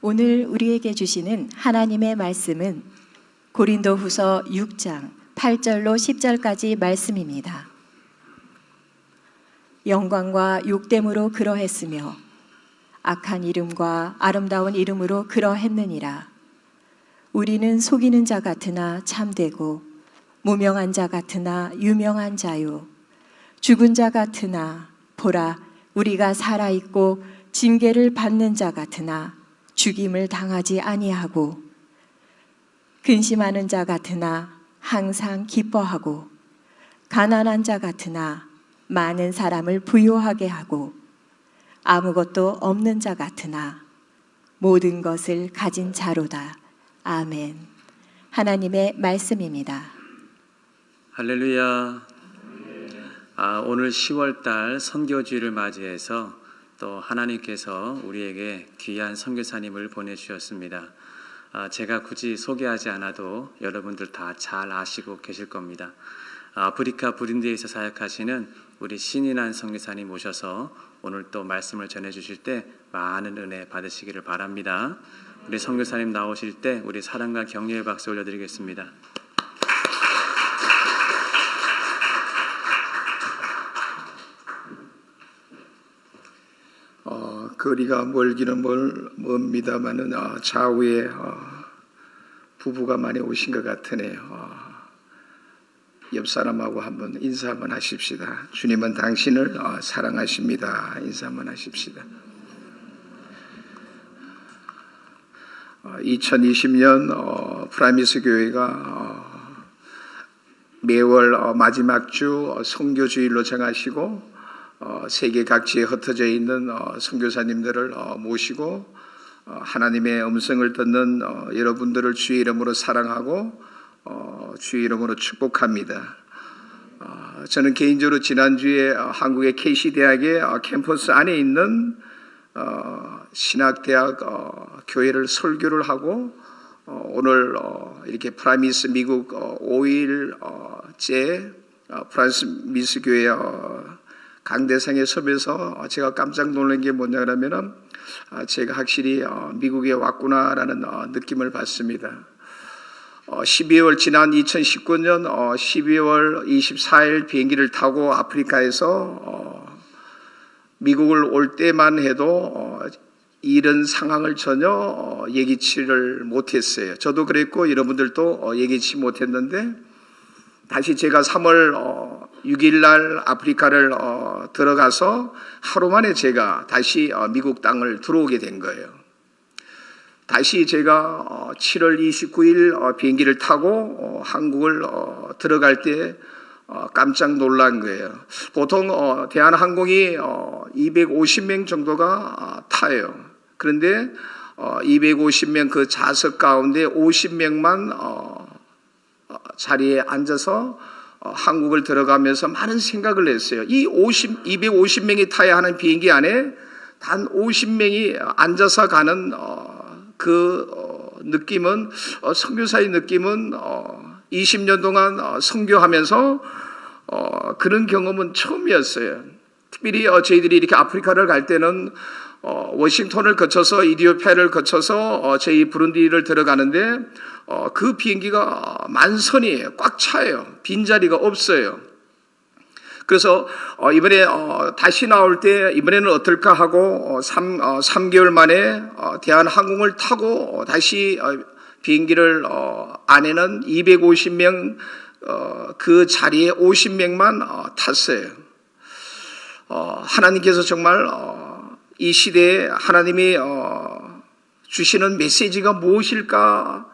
오늘 우리에게 주시는 하나님의 말씀은 고린도후서 6장 8절로 10절까지 말씀입니다. 영광과 욕됨으로 그러했으며 악한 이름과 아름다운 이름으로 그러했느니라. 우리는 속이는 자 같으나 참되고 무명한 자 같으나 유명한 자요, 죽은 자 같으나 보라 우리가 살아있고 징계를 받는 자 같으나 죽임을 당하지 아니하고, 근심하는 자 같으나 항상 기뻐하고, 가난한 자 같으나 많은 사람을 부유하게 하고, 아무것도 없는 자 같으나 모든 것을 가진 자로다. 아멘. 하나님의 말씀입니다. 할렐루야. 오늘 10월달 선교주의를 맞이해서 또 하나님께서 우리에게 귀한 선교사님을 보내주셨습니다. 제가 굳이 소개하지 않아도 여러분들 다 잘 아시고 계실 겁니다. 아프리카 부룬디에서 사역하시는 우리 신인한 선교사님 모셔서 오늘 또 말씀을 전해주실 때 많은 은혜 받으시기를 바랍니다. 우리 선교사님 나오실 때 우리 사랑과 격려의 박수 올려드리겠습니다. 거리가 멀기는 멉니다만은 좌우에 부부가 많이 오신 것 같으네요. 옆 사람하고 한번 인사 한번 하십시다. 주님은 당신을 사랑하십니다. 인사 한번 하십시다. 2020년 프라미스 교회가 매월 마지막 주 선교주일로 정하시고 세계 각지에 흩어져 있는 선교사님들을 모시고 하나님의 음성을 듣는 여러분들을 주의 이름으로 사랑하고 주의 이름으로 축복합니다. 저는 개인적으로 지난주에 한국의 KC대학의 캠퍼스 안에 있는 신학대학 교회를 설교를 하고 오늘 이렇게 프라미스 미국 5일째 프라미스 교회 강대상에 섭외해서 제가 깜짝 놀란 게 뭐냐 그러면은 제가 확실히 미국에 왔구나라는 느낌을 받습니다. 지난 2019년 12월 24일 비행기를 타고 아프리카에서 미국을 올 때만 해도 이런 상황을 전혀 예기치를 못했어요. 저도 그랬고 여러분들도 예기치 못했는데 다시 제가 3월 6일 날 아프리카를 들어가서 하루 만에 제가 다시 미국 땅을 들어오게 된 거예요. 다시 제가 7월 29일 비행기를 타고 한국을 들어갈 때 깜짝 놀란 거예요. 보통 대한항공이 250명 정도가 타요. 그런데 250명 그 좌석 가운데 50명만 자리에 앉아서 한국을 들어가면서 많은 생각을 했어요. 이 250명이 타야 하는 비행기 안에 단 50명이 앉아서 가는 그 느낌은, 선교사의 느낌은 20년 동안 선교하면서 그런 경험은 처음이었어요. 특별히 저희들이 이렇게 아프리카를 갈 때는 워싱턴을 거쳐서 이디오피아를 거쳐서 저희 부룬디를 들어가는데 그 비행기가 만선이에요. 꽉 차요. 빈자리가 없어요. 그래서 이번에 다시 나올 때 이번에는 어떨까 하고 3개월 만에 대한항공을 타고 다시 비행기를 안에는 250명 그 자리에 50명만 탔어요. 하나님께서 정말 이 시대에 하나님이 주시는 메시지가 무엇일까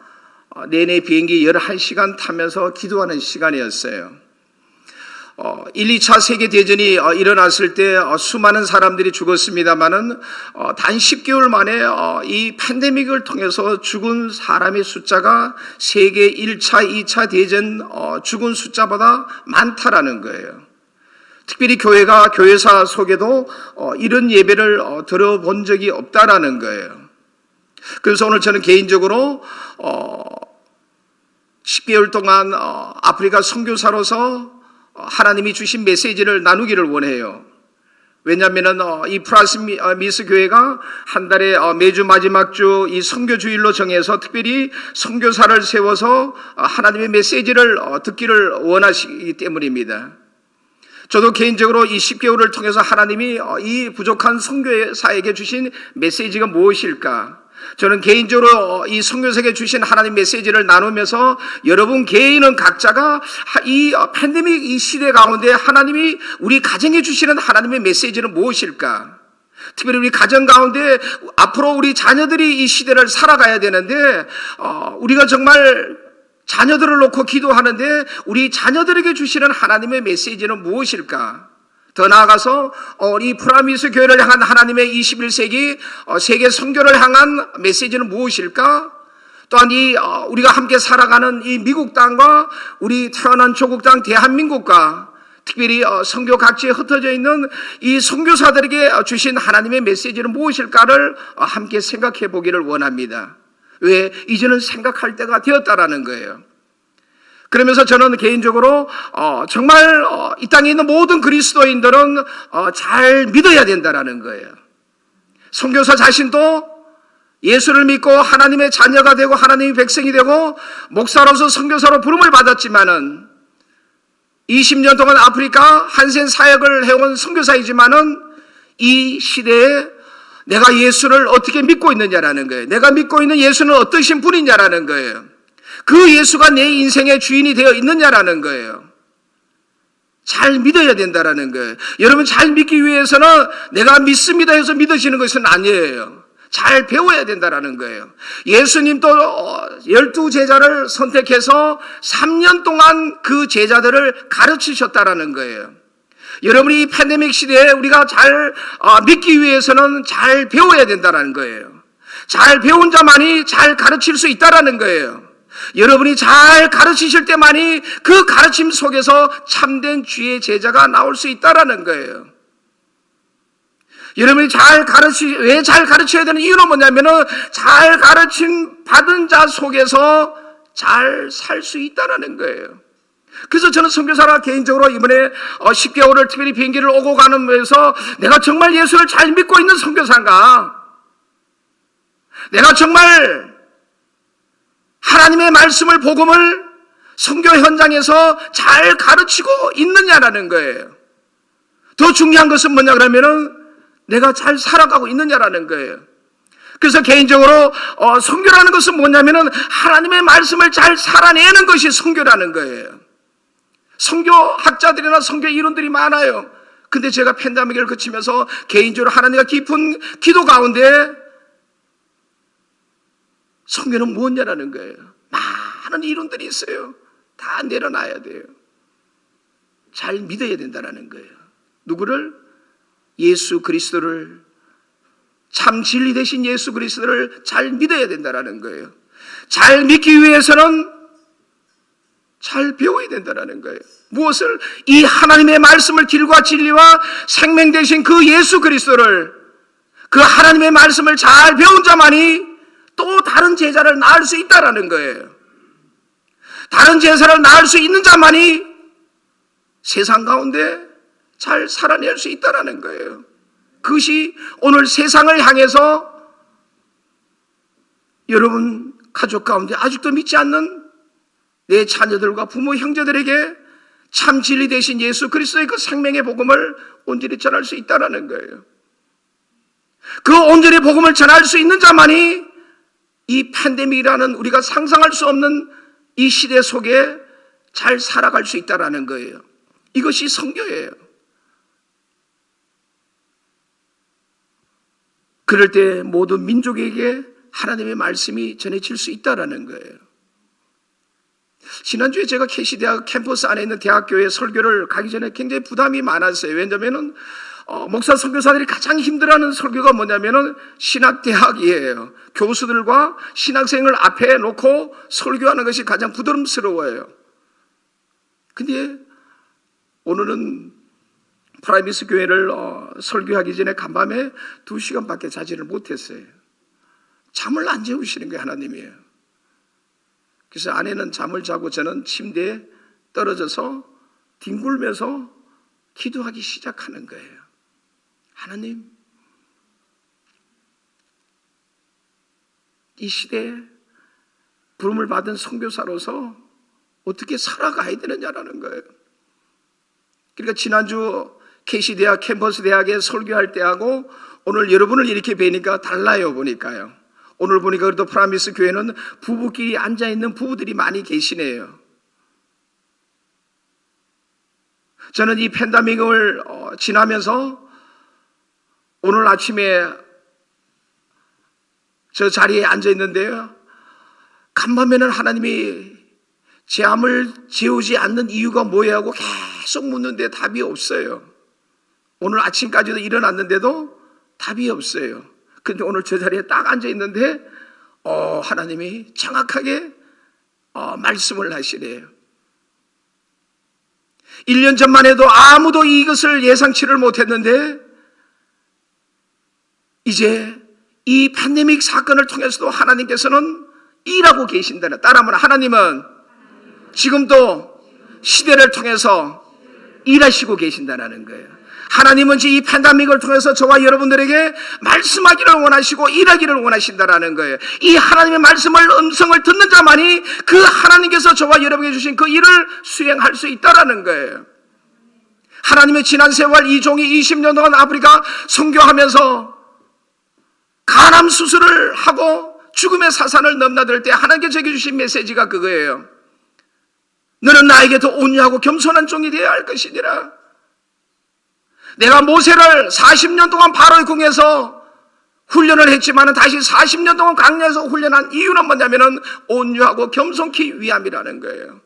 내내 비행기 11시간 타면서 기도하는 시간이었어요. 1, 2차 세계대전이 일어났을 때 수많은 사람들이 죽었습니다마는 단 10개월 만에 이 팬데믹을 통해서 죽은 사람의 숫자가 세계 1차, 2차 대전 죽은 숫자보다 많다라는 거예요. 특별히 교회사 속에도 이런 예배를 들어본 적이 없다라는 거예요. 그래서 오늘 저는 개인적으로 10개월 동안 아프리카 선교사로서 하나님이 주신 메시지를 나누기를 원해요. 왜냐하면 이 프라미스 교회가 한 달에 매주 마지막 주 이 선교 주일로 정해서 특별히 선교사를 세워서 하나님의 메시지를 듣기를 원하시기 때문입니다. 저도 개인적으로 이 10개월을 통해서 하나님이 이 부족한 선교사에게 주신 메시지가 무엇일까? 저는 개인적으로 이 선교사에게 주신 하나님 메시지를 나누면서 여러분 개인은 각자가 이 팬데믹 이 시대 가운데 하나님이 우리 가정에 주시는 하나님의 메시지는 무엇일까? 특별히 우리 가정 가운데 앞으로 우리 자녀들이 이 시대를 살아가야 되는데 우리가 정말 자녀들을 놓고 기도하는데 우리 자녀들에게 주시는 하나님의 메시지는 무엇일까? 더 나아가서 이 프라미스 교회를 향한 하나님의 21세기 세계 선교를 향한 메시지는 무엇일까? 또한 우리가 함께 살아가는 이 미국 땅과 우리 태어난 조국 땅 대한민국과 특별히 선교 각지에 흩어져 있는 이 선교사들에게 주신 하나님의 메시지는 무엇일까를 함께 생각해 보기를 원합니다. 왜? 이제는 생각할 때가 되었다라는 거예요. 그러면서 저는 개인적으로 정말 이 땅에 있는 모든 그리스도인들은 잘 믿어야 된다라는 거예요. 선교사 자신도 예수를 믿고 하나님의 자녀가 되고 하나님의 백성이 되고 목사로서 선교사로 부름을 받았지만은 20년 동안 아프리카 한센 사역을 해온 선교사이지만은 이 시대에 내가 예수를 어떻게 믿고 있느냐라는 거예요. 내가 믿고 있는 예수는 어떠신 분이냐라는 거예요. 그 예수가 내 인생의 주인이 되어 있느냐라는 거예요. 잘 믿어야 된다라는 거예요. 여러분 잘 믿기 위해서는 내가 믿습니다 해서 믿으시는 것은 아니에요. 잘 배워야 된다라는 거예요. 예수님도 12제자를 선택해서 3년 동안 그 제자들을 가르치셨다라는 거예요. 여러분이 이 팬데믹 시대에 우리가 잘 믿기 위해서는 잘 배워야 된다는 거예요. 잘 배운 자만이 잘 가르칠 수 있다는 거예요. 여러분이 잘 가르치실 때만이 그 가르침 속에서 참된 주의 제자가 나올 수 있다는 거예요. 여러분이 왜 잘 가르쳐야 되는 이유는 뭐냐면은 잘 가르침 받은 자 속에서 잘 살 수 있다는 거예요. 그래서 저는 선교사라 개인적으로 이번에 10개월을 특별히 비행기를 오고 가는 데서 내가 정말 예수를 잘 믿고 있는 선교사인가? 내가 정말 하나님의 말씀을 복음을 선교 현장에서 잘 가르치고 있느냐라는 거예요. 더 중요한 것은 뭐냐 그러면은 내가 잘 살아가고 있느냐라는 거예요. 그래서 개인적으로 선교라는 것은 뭐냐면은 하나님의 말씀을 잘 살아내는 것이 선교라는 거예요. 선교학자들이나 선교 이론들이 많아요. 근데 제가 팬데믹을 거치면서 개인적으로 하나님과 깊은 기도 가운데 선교는 무엇냐라는 거예요. 많은 이론들이 있어요. 다 내려놔야 돼요. 잘 믿어야 된다는 거예요. 누구를? 예수 그리스도를, 참 진리 되신 예수 그리스도를 잘 믿어야 된다는 거예요. 잘 믿기 위해서는 잘 배워야 된다는 거예요. 무엇을? 이 하나님의 말씀을 길과 진리와 생명 되신 그 예수 그리스도를, 그 하나님의 말씀을 잘 배운 자만이 또 다른 제자를 낳을 수 있다는 거예요. 다른 제자를 낳을 수 있는 자만이 세상 가운데 잘 살아낼 수 있다는 거예요. 그것이 오늘 세상을 향해서 여러분 가족 가운데 아직도 믿지 않는 내 자녀들과 부모 형제들에게 참 진리 되신 예수 그리스도의 그 생명의 복음을 온전히 전할 수 있다는 거예요. 그 온전히 복음을 전할 수 있는 자만이 이 팬데믹이라는 우리가 상상할 수 없는 이 시대 속에 잘 살아갈 수 있다는 거예요. 이것이 선교예요. 그럴 때 모든 민족에게 하나님의 말씀이 전해질 수 있다는 거예요. 지난주에 제가 KC대학 캠퍼스 안에 있는 대학교에 설교를 가기 전에 굉장히 부담이 많았어요. 왜냐하면 목사 선교사들이 가장 힘들어하는 설교가 뭐냐면은 신학대학이에요. 교수들과 신학생을 앞에 놓고 설교하는 것이 가장 부담스러워요. 근데 오늘은 프라미스 교회를 설교하기 전에 간밤에 2시간밖에 자지를 못했어요. 잠을 안 재우시는 거예요, 하나님이에요. 그래서 아내는 잠을 자고 저는 침대에 떨어져서 뒹굴면서 기도하기 시작하는 거예요. 하나님, 이 시대에 부름을 받은 선교사로서 어떻게 살아가야 되느냐라는 거예요. 그러니까 지난주 KC대학 캠퍼스 대학에 설교할 때하고 오늘 여러분을 이렇게 뵈니까 달라요. 보니까요. 오늘 보니까 그래도 프라미스 교회는 부부끼리 앉아있는 부부들이 많이 계시네요. 저는 이 팬데믹을 지나면서 오늘 아침에 저 자리에 앉아있는데요, 간밤에는 하나님이 제 암을 재우지 않는 이유가 뭐야 하고 계속 묻는데 답이 없어요. 오늘 아침까지도 일어났는데도 답이 없어요. 근데 오늘 저 자리에 딱 앉아있는데 하나님이 정확하게 말씀을 하시래요. 1년 전만 해도 아무도 이것을 예상치를 못했는데 이제 이 팬데믹 사건을 통해서도 하나님께서는 일하고 계신다는, 따라하면 하나님은 지금도 시대를 통해서 일하시고 계신다는 거예요. 하나님은 이 팬데믹을 통해서 저와 여러분들에게 말씀하기를 원하시고 일하기를 원하신다는 거예요. 이 하나님의 말씀을, 음성을 듣는 자만이 그 하나님께서 저와 여러분에게 주신 그 일을 수행할 수 있다는 거예요. 하나님의 지난 세월 이 종이 20년 동안 아프리카 선교하면서 간암 수술을 하고 죽음의 사산을 넘나들 때 하나님께 제게 주신 메시지가 그거예요. 너는 나에게 더 온유하고 겸손한 종이 되어야 할 것이니라. 내가 모세를 40년 동안 바로의 궁에서 훈련을 했지만 다시 40년 동안 광야에서 훈련한 이유는 뭐냐면은 온유하고 겸손기 위함이라는 거예요.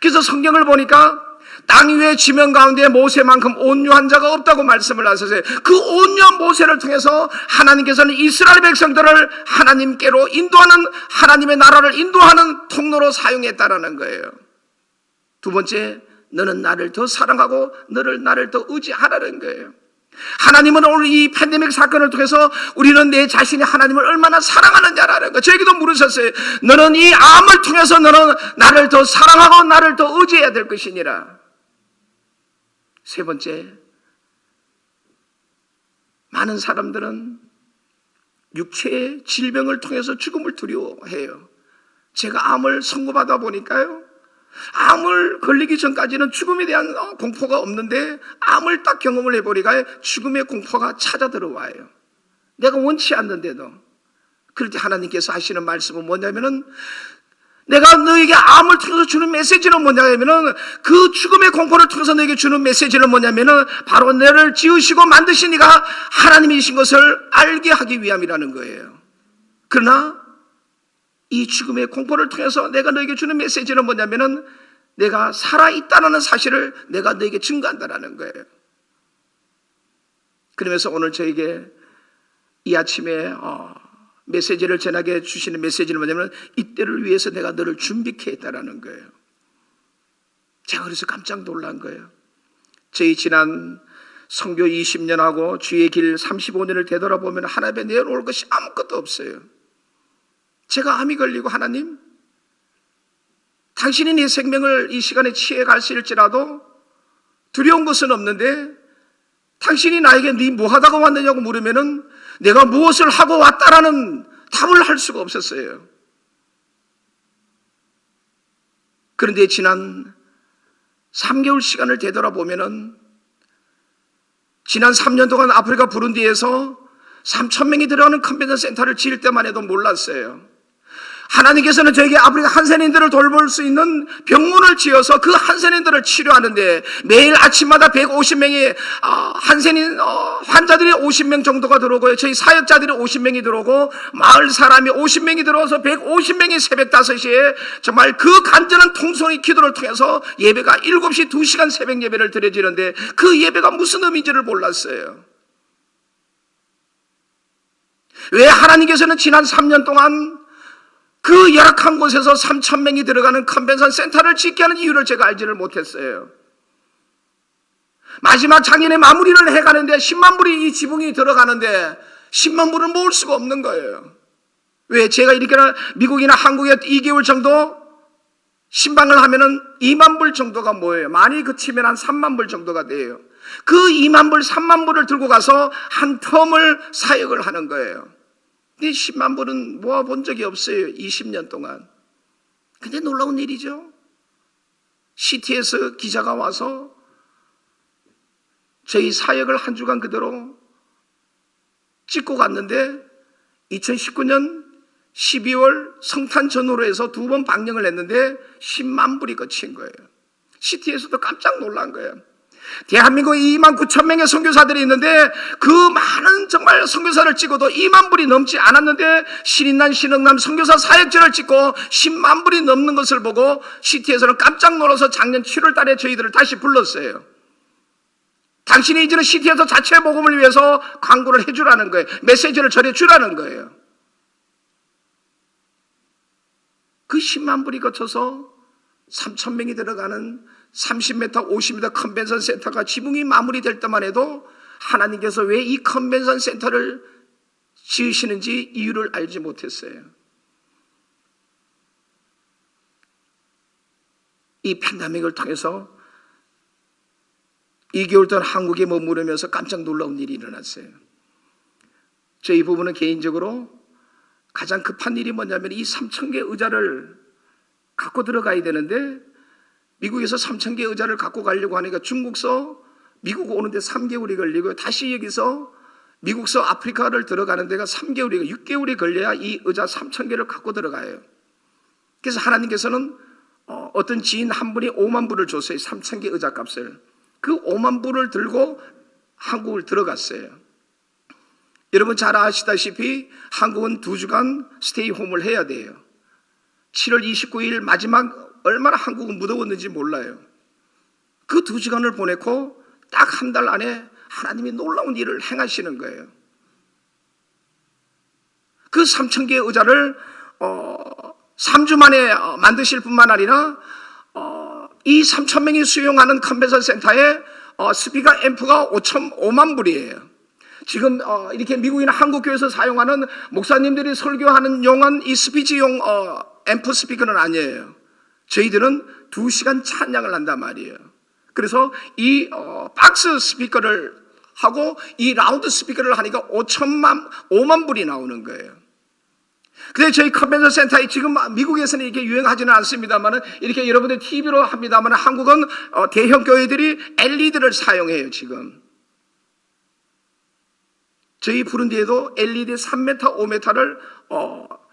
그래서 성경을 보니까 땅 위의 지면 가운데 모세만큼 온유한 자가 없다고 말씀을 하셨어요. 그 온유한 모세를 통해서 하나님께서는 이스라엘 백성들을 하나님께로 인도하는, 하나님의 나라를 인도하는 통로로 사용했다라는 거예요. 두 번째, 너는 나를 더 사랑하고 너를 나를 더 의지하라는 거예요. 하나님은 오늘 이 팬데믹 사건을 통해서 우리는 내 자신이 하나님을 얼마나 사랑하느냐라는 거, 저에게도 물으셨어요. 너는 이 암을 통해서 너는 나를 더 사랑하고 나를 더 의지해야 될 것이니라. 세 번째, 많은 사람들은 육체의 질병을 통해서 죽음을 두려워해요. 제가 암을 선고받아 보니까요, 암을 걸리기 전까지는 죽음에 대한 공포가 없는데 암을 딱 경험을 해보니까 죽음의 공포가 찾아 들어와요. 내가 원치 않는데도. 그럴 때 하나님께서 하시는 말씀은 뭐냐면은, 내가 너에게 암을 통해서 주는 메시지는 뭐냐면은, 그 죽음의 공포를 통해서 너에게 주는 메시지는 뭐냐면은 바로 너를 지으시고 만드신 이가 하나님이신 것을 알게 하기 위함이라는 거예요. 그러나 이 죽음의 공포를 통해서 내가 너에게 주는 메시지는 뭐냐면은 내가 살아있다는 사실을 내가 너에게 증거한다는 거예요. 그러면서 오늘 저에게 이 아침에 메시지를 전하게 주시는 메시지는 뭐냐면 이때를 위해서 내가 너를 준비케 했다라는 거예요. 제가 그래서 깜짝 놀란 거예요. 저희 지난 선교 20년하고 주의 길 35년을 되돌아보면 하나님에 내어놓을 것이 아무것도 없어요. 제가 암이 걸리고 하나님, 당신이 내 생명을 이 시간에 취해 가실지라도 두려운 것은 없는데 당신이 나에게 네 뭐 하다가 왔느냐고 물으면은 내가 무엇을 하고 왔다라는 답을 할 수가 없었어요. 그런데 지난 3개월 시간을 되돌아보면은 지난 3년 동안 아프리카 부룬디에서 3,000명이 들어가는 컨벤션 센터를 지을 때만 해도 몰랐어요. 하나님께서는 저에게 아프리카 한센인들을 돌볼 수 있는 병문을 지어서 그 한센인들을 치료하는데 매일 아침마다 150명의 한센인 환자들이 50명 정도가 들어오고요. 저희 사역자들이 50명이 들어오고 마을 사람이 50명이 들어와서 150명이 새벽 5시에 정말 그 간절한 통성의 기도를 통해서 예배가 7시 2시간 새벽 예배를 드려지는데 그 예배가 무슨 의미인지를 몰랐어요. 왜 하나님께서는 지난 3년 동안 그 열악한 곳에서 3,000명이 들어가는 컨벤션 센터를 짓게 하는 이유를 제가 알지를 못했어요. 마지막 장인의 마무리를 해가는데 10만 불이 이 지붕이 들어가는데 10만 불을 모을 수가 없는 거예요. 왜? 제가 이렇게 미국이나 한국에 2개월 정도 신방을 하면은 2만 불 정도가 뭐예요? 많이 그치면 한 3만 불 정도가 돼요. 그 2만 불, 3만 불을 들고 가서 한 텀을 사역을 하는 거예요. 근데 10만 불은 모아본 적이 없어요. 20년 동안. 근데 놀라운 일이죠. CT에서 기자가 와서 저희 사역을 한 주간 그대로 찍고 갔는데 2019년 12월 성탄 전후로 해서 2번 방영을 했는데 10만 불이 거친 거예요. CT에서도 깜짝 놀란 거예요. 대한민국에 2만 9천 명의 선교사들이 있는데 그 많은 정말 선교사를 찍어도 2만 불이 넘지 않았는데 신인난 신흥남 선교사 사역전을 찍고 10만 불이 넘는 것을 보고 CT에서는 깜짝 놀라서 작년 7월 달에 저희들을 다시 불렀어요. 당신이 이제는 CT에서 자체 복음을 위해서 광고를 해주라는 거예요. 메시지를 전해주라는 거예요. 그 10만 불이 거쳐서 3천 명이 들어가는 30m, 50m 컨벤션 센터가 지붕이 마무리될 때만 해도 하나님께서 왜 이 컨벤션 센터를 지으시는지 이유를 알지 못했어요. 이 팬데믹을 통해서 2개월 동안 한국에 머무르면서 깜짝 놀라운 일이 일어났어요. 저희 부부는 개인적으로 가장 급한 일이 뭐냐면 이 3,000개 의자를 갖고 들어가야 되는데 미국에서 3,000개 의자를 갖고 가려고 하니까 중국서 미국 오는데 3개월이 걸리고 다시 여기서 미국서 아프리카를 들어가는 데가 3개월이 6개월이 걸려야 이 의자 3,000개를 갖고 들어가요. 그래서 하나님께서는 어떤 지인 한 분이 5만 불을 줬어요. 3,000개 의자 값을. 그 5만 불을 들고 한국을 들어갔어요. 여러분 잘 아시다시피 한국은 2주간 스테이 홈을 해야 돼요. 7월 29일 마지막 얼마나 한국은 무더웠는지 몰라요. 그 2주간을 보내고 딱 한 달 안에 하나님이 놀라운 일을 행하시는 거예요. 그 3,000개의 의자를 3주 만에 만드실 뿐만 아니라 이 3,000명이 수용하는 컨벤션 센터에 스피커 앰프가 5만 불이에요. 지금 이렇게 미국이나 한국교회에서 사용하는 목사님들이 설교하는 용한 이 스피치용 앰프 스피커는 아니에요. 저희들은 2시간 찬양을 한단 말이에요. 그래서 이 박스 스피커를 하고 이 라운드 스피커를 하니까 5만 불이 나오는 거예요. 근데 저희 컨벤션 센터에 지금 미국에서는 이렇게 유행하지는 않습니다만 이렇게 여러분들 TV로 합니다만 한국은 대형 교회들이 LED를 사용해요. 지금 저희 부른디에도 LED 3m, 5m를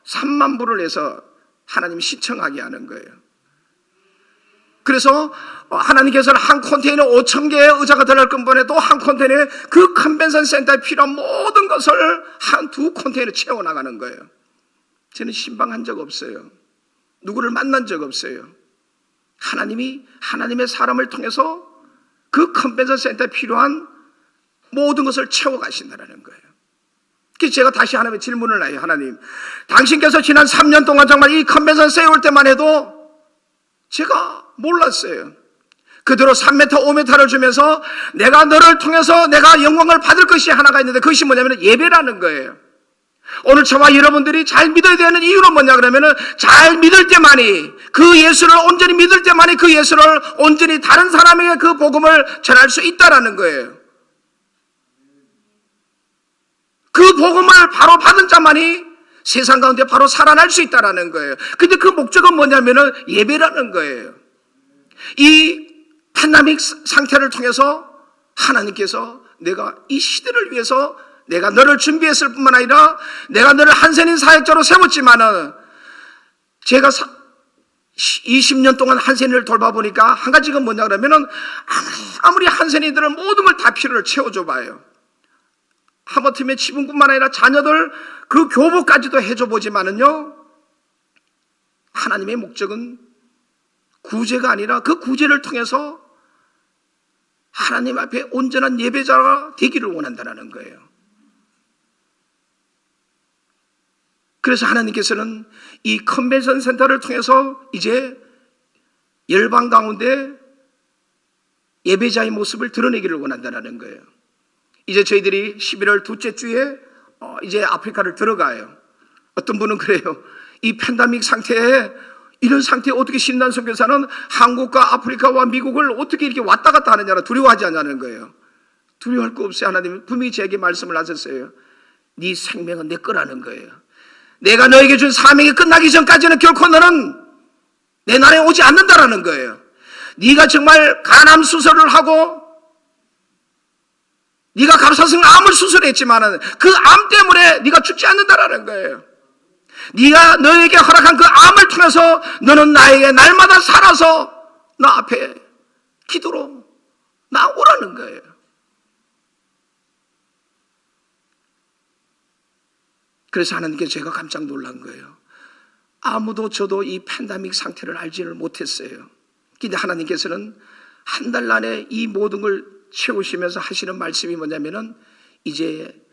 3만 불을 내서 하나님 시청하게 하는 거예요. 그래서 하나님께서는 한 컨테이너 5,000개의 의자가 들어갈 것뿐만 아니라 또 한 컨테이너에 그 컨벤션 센터에 필요한 모든 것을 한 2컨테이너 채워나가는 거예요. 저는 신방한 적 없어요. 누구를 만난 적 없어요. 하나님이 하나님의 사람을 통해서 그 컨벤션 센터에 필요한 모든 것을 채워가신다는 거예요. 그래서 제가 다시 하나님의 질문을 해요. 하나님, 당신께서 지난 3년 동안 정말 이 컨벤션 세울 때만 해도 제가 몰랐어요. 그대로 3m, 5m를 주면서 내가 너를 통해서 내가 영광을 받을 것이 하나가 있는데 그것이 뭐냐면 예배라는 거예요. 오늘 저와 여러분들이 잘 믿어야 되는 이유는 뭐냐 그러면은 잘 믿을 때만이 그 예수를 온전히 믿을 때만이 그 예수를 온전히 다른 사람에게 그 복음을 전할 수 있다라는 거예요. 그 복음을 바로 받은 자만이 세상 가운데 바로 살아날 수 있다라는 거예요. 근데 그 목적은 뭐냐면은 예배라는 거예요. 이 팬데믹 상태를 통해서 하나님께서 내가 이 시대를 위해서 내가 너를 준비했을 뿐만 아니라 내가 너를 한센인 사역자로 세웠지만은 제가 20년 동안 한센이를 돌봐보니까 한 가지가 뭐냐 그러면은 아무리 한센이들은 모든 걸 다 필요를 채워줘 봐요. 하마터면 지붕뿐만 아니라 자녀들 그 교복까지도 해줘 보지만은요, 하나님의 목적은 구제가 아니라 그 구제를 통해서 하나님 앞에 온전한 예배자가 되기를 원한다는 거예요. 그래서 하나님께서는 이 컨벤션 센터를 통해서 이제 열방 가운데 예배자의 모습을 드러내기를 원한다는 거예요. 이제 저희들이 11월 둘째 주에 이제 아프리카를 들어가요. 어떤 분은 그래요. 이 팬데믹 상태에 이런 상태에 어떻게 신난 선교사는 한국과 아프리카와 미국을 어떻게 이렇게 왔다 갔다 하느냐라 두려워하지 않냐는 거예요. 두려워할 거 없어요. 하나님은 분명히 저에게 말씀을 하셨어요. 네 생명은 내 거라는 거예요. 내가 너에게 준 사명이 끝나기 전까지는 결코 너는 내 나라에 오지 않는다라는 거예요. 네가 정말 간암 수술을 하고 네가 갑상선 암을 수술했지만은 그 암 때문에 네가 죽지 않는다라는 거예요. 네가 너에게 허락한 그 암을 통해서 너는 나에게 날마다 살아서 너 앞에 기도로 나오라는 거예요. 그래서 하나님께서 제가 깜짝 놀란 거예요. 아무도 저도 이 팬데믹 상태를 알지를 못했어요. 근데 하나님께서는 한 달 안에 이 모든 걸 채우시면서 하시는 말씀이 뭐냐면은 이제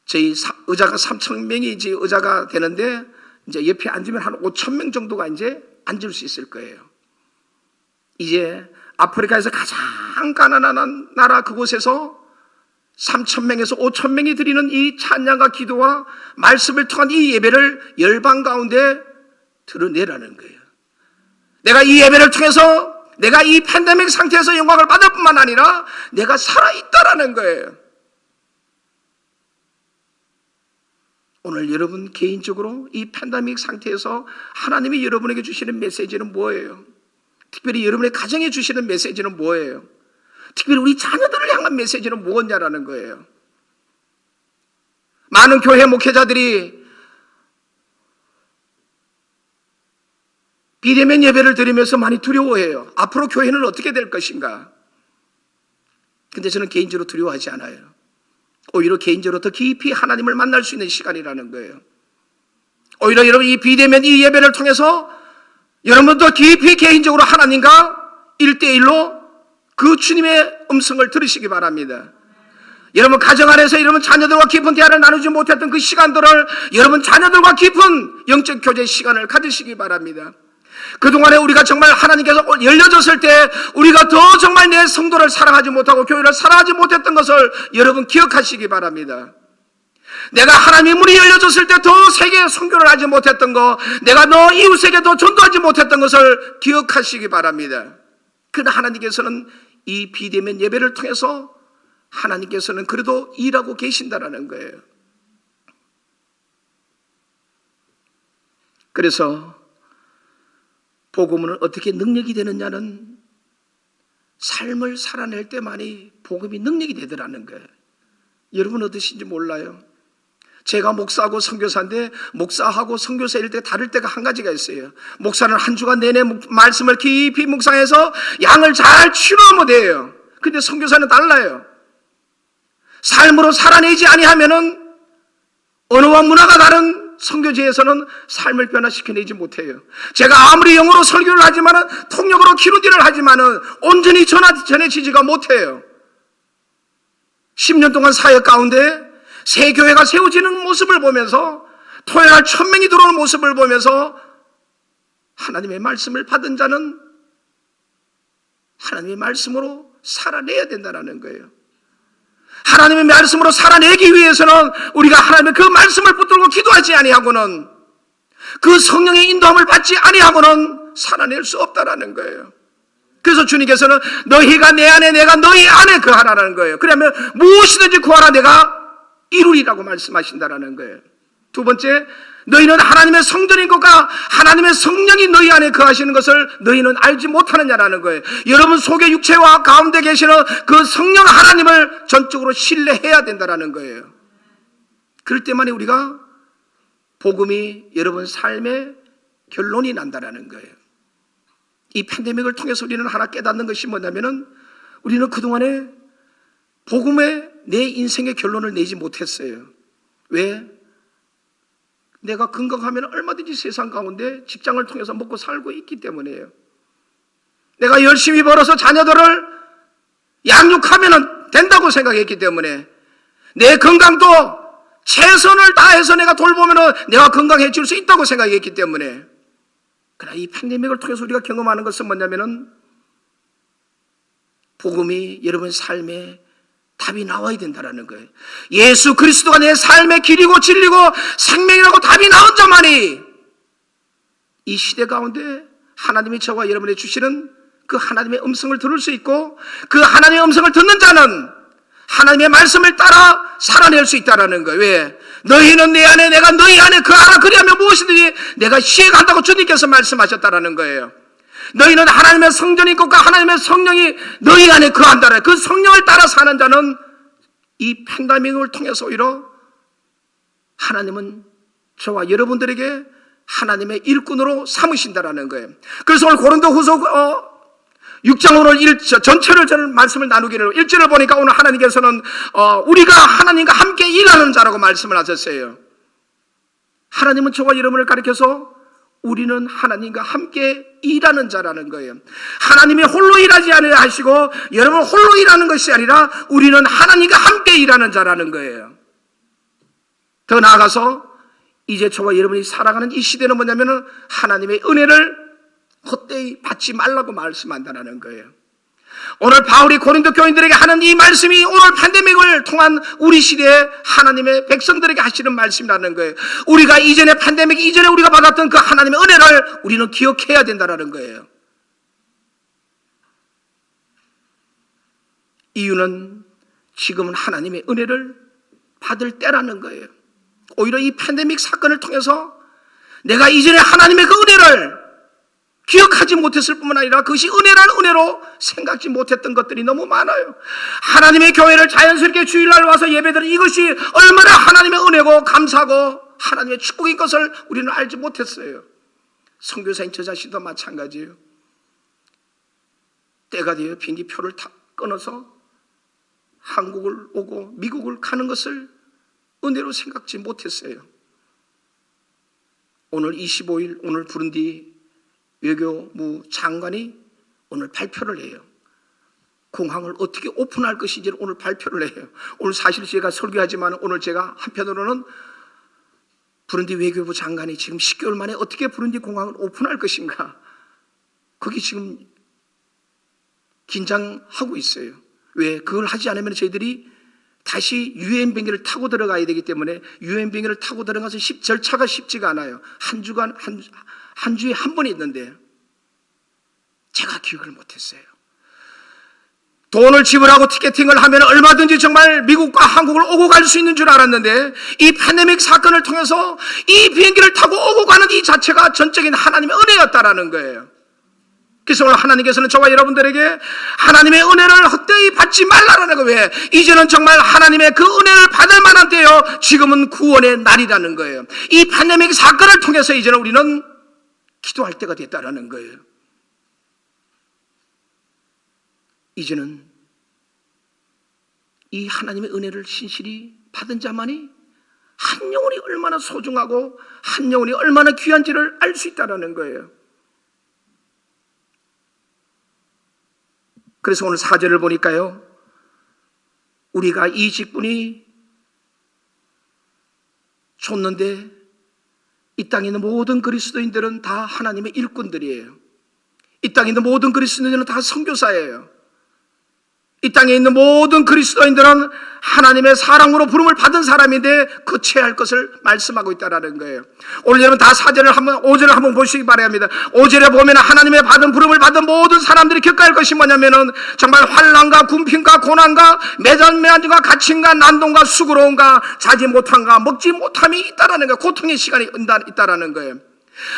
저희 의자가 3,000명이 이제 의자가 되는데 이제 옆에 앉으면 한 5,000명 정도가 이제 앉을 수 있을 거예요. 이제 아프리카에서 가장 가난한 나라 그곳에서 3,000명에서 5,000명이 드리는 이 찬양과 기도와 말씀을 통한 이 예배를 열방 가운데 드러내라는 거예요. 내가 이 예배를 통해서 내가 이 팬데믹 상태에서 영광을 받을 뿐만 아니라 내가 살아있다라는 거예요. 오늘 여러분 개인적으로 이 팬데믹 상태에서 하나님이 여러분에게 주시는 메시지는 뭐예요? 특별히 여러분의 가정에 주시는 메시지는 뭐예요? 특별히 우리 자녀들을 향한 메시지는 무엇냐라는 거예요. 많은 교회 목회자들이 비대면 예배를 드리면서 많이 두려워해요. 앞으로 교회는 어떻게 될 것인가? 근데 저는 개인적으로 두려워하지 않아요. 오히려 개인적으로 더 깊이 하나님을 만날 수 있는 시간이라는 거예요. 오히려 여러분 이 비대면 이 예배를 통해서 여러분 더 깊이 개인적으로 하나님과 1대1로 그 주님의 음성을 들으시기 바랍니다. 여러분 가정 안에서 여러분 자녀들과 깊은 대화를 나누지 못했던 그 시간들을 여러분 자녀들과 깊은 영적 교제 시간을 가지시기 바랍니다. 그동안에 우리가 정말 하나님께서 열려졌을 때 우리가 더 정말 내 성도를 사랑하지 못하고 교회를 사랑하지 못했던 것을 여러분 기억하시기 바랍니다. 내가 하나님의 문이 열려졌을 때 더 세계 선교를 하지 못했던 것, 내가 너 이웃에게 더 전도하지 못했던 것을 기억하시기 바랍니다. 그러나 하나님께서는 이 비대면 예배를 통해서 하나님께서는 그래도 일하고 계신다라는 거예요. 그래서 복음은 어떻게 능력이 되느냐는 삶을 살아낼 때만이 복음이 능력이 되더라는 거예요. 여러분 어떠신지 몰라요. 제가 목사하고 선교사인데 목사하고 선교사일 때 다를 때가 한 가지가 있어요. 목사는 한 주간 내내 말씀을 깊이 묵상해서 양을 잘 치료하면 돼요. 근데 선교사는 달라요. 삶으로 살아내지 아니하면은 언어와 문화가 다른 선교지에서는 삶을 변화시켜내지 못해요. 제가 아무리 영어로 설교를 하지만은 통역으로 기록일을 하지만은 온전히 전해지지가 못해요. 10년 동안 사역 가운데 새 교회가 세워지는 모습을 보면서 토요일날 1,000명이 들어오는 모습을 보면서 하나님의 말씀을 받은 자는 하나님의 말씀으로 살아내야 된다는 거예요. 하나님의 말씀으로 살아내기 위해서는 우리가 하나님의 그 말씀을 붙들고 기도하지 아니하고는 그 성령의 인도함을 받지 아니하고는 살아낼 수 없다라는 거예요. 그래서 주님께서는 너희가 내 안에 내가 너희 안에 거하라는 거예요. 그러면 무엇이든지 구하라 내가 이루리라고 말씀하신다라는 거예요. 두 번째, 너희는 하나님의 성전인 것과 하나님의 성령이 너희 안에 거하시는 것을 너희는 알지 못하느냐라는 거예요. 여러분 속에 육체와 가운데 계시는 그 성령 하나님을 전적으로 신뢰해야 된다라는 거예요. 그럴 때만이 우리가 복음이 여러분 삶의 결론이 난다라는 거예요. 이 팬데믹을 통해서 우리는 하나 깨닫는 것이 뭐냐면은 우리는 그동안에 복음에 내 인생의 결론을 내지 못했어요. 왜? 내가 건강하면 얼마든지 세상 가운데 직장을 통해서 먹고 살고 있기 때문에요. 내가 열심히 벌어서 자녀들을 양육하면 된다고 생각했기 때문에 내 건강도 최선을 다해서 내가 돌보면 내가 건강해질 수 있다고 생각했기 때문에. 그러나 이 팬데믹을 통해서 우리가 경험하는 것은 뭐냐면은 복음이 여러분 삶에 답이 나와야 된다는 거예요. 예수 그리스도가 내 삶의 길이고 진리고 생명이라고 답이 나온 자만이 이 시대 가운데 하나님이 저와 여러분에게 주시는 그 하나님의 음성을 들을 수 있고 그 하나님의 음성을 듣는 자는 하나님의 말씀을 따라 살아낼 수 있다는 거예요. 왜? 너희는 내 안에 내가 너희 안에 거하라. 그리하면 무엇이든지 내가 시행한다고 주님께서 말씀하셨다는 거예요. 너희는 하나님의 성전인 것과 하나님의 성령이 너희 안에 거한다는 그 성령을 따라 사는 자는 이 팬데믹을 통해서 오히려 하나님은 저와 여러분들에게 하나님의 일꾼으로 삼으신다라는 거예요. 그래서 오늘 고린도후서 6장 오늘 전체를 저는 말씀을 나누기를 1절을 보니까 오늘 하나님께서는 우리가 하나님과 함께 일하는 자라고 말씀을 하셨어요. 하나님은 저와 여러분을 가리켜서 우리는 하나님과 함께 일하는 자라는 거예요. 하나님이 홀로 일하지 않으려 하시고 여러분 홀로 일하는 것이 아니라 우리는 하나님과 함께 일하는 자라는 거예요. 더 나아가서 이제 저와 여러분이 살아가는 이 시대는 뭐냐면은 하나님의 은혜를 헛되이 받지 말라고 말씀한다는 거예요. 오늘 바울이 고린도 교인들에게 하는 이 말씀이 오늘 팬데믹을 통한 우리 시대에 하나님의 백성들에게 하시는 말씀이라는 거예요. 우리가 이전에 팬데믹 이전에 우리가 받았던 그 하나님의 은혜를 우리는 기억해야 된다는 거예요. 이유는 지금은 하나님의 은혜를 받을 때라는 거예요. 오히려 이 팬데믹 사건을 통해서 내가 이전에 하나님의 그 은혜를 기억하지 못했을 뿐만 아니라 그것이 은혜라는 은혜로 생각지 못했던 것들이 너무 많아요. 하나님의 교회를 자연스럽게 주일날 와서 예배드리는 이것이 얼마나 하나님의 은혜고 감사하고 하나님의 축복인 것을 우리는 알지 못했어요. 선교사인 저 자신도 마찬가지예요. 때가 되어 비행기표를 끊어서 한국을 오고 미국을 가는 것을 은혜로 생각지 못했어요. 오늘 25일 오늘 부룬디 외교부 장관이 오늘 발표를 해요. 공항을 어떻게 오픈할 것인지 오늘 발표를 해요. 오늘 사실 제가 설교하지만 오늘 제가 한편으로는 부룬디 외교부 장관이 지금 10개월 만에 어떻게 부룬디 공항을 오픈할 것인가 거기 지금 긴장하고 있어요. 왜? 그걸 하지 않으면 저희들이 다시 유엔 비행기를 타고 들어가야 되기 때문에 유엔 비행기를 타고 들어가서 절차가 쉽지가 않아요. 한 주에 한 번 있는데 제가 기억을 못했어요. 돈을 지불하고 티켓팅을 하면 얼마든지 정말 미국과 한국을 오고 갈 수 있는 줄 알았는데 이 팬데믹 사건을 통해서 이 비행기를 타고 오고 가는 이 자체가 전적인 하나님의 은혜였다라는 거예요. 그래서 오늘 하나님께서는 저와 여러분들에게 하나님의 은혜를 헛되이 받지 말라라는 거예요. 왜? 이제는 정말 하나님의 그 은혜를 받을 만한 때요. 지금은 구원의 날이라는 거예요. 이 팬데믹 사건을 통해서 이제는 우리는 기도할 때가 됐다라는 거예요. 이제는 이 하나님의 은혜를 신실히 받은 자만이 한 영혼이 얼마나 소중하고 한 영혼이 얼마나 귀한지를 알 수 있다는 거예요. 그래서 오늘 4절을 보니까요. 우리가 이 직분이 줬는데 이 땅에 있는 모든 그리스도인들은 다 하나님의 일꾼들이에요. 이 땅에 있는 모든 그리스도인들은 다 선교사예요. 이 땅에 있는 모든 그리스도인들은 하나님의 사랑으로 부름을 받은 사람인데 거쳐야 할 것을 말씀하고 있다는 거예요. 오늘 여러분 다 5절을 한번 보시기 바랍니다. 5절에 보면 하나님의 받은 부름을 받은 모든 사람들이 겪어야 할 것이 뭐냐면은 정말 환난과 궁핍과 고난과 매장매한과 갇힘과 난동과 수고로움과 자지 못함과 먹지 못함이 있다라는 거예요. 고통의 시간이 있다라는 거예요.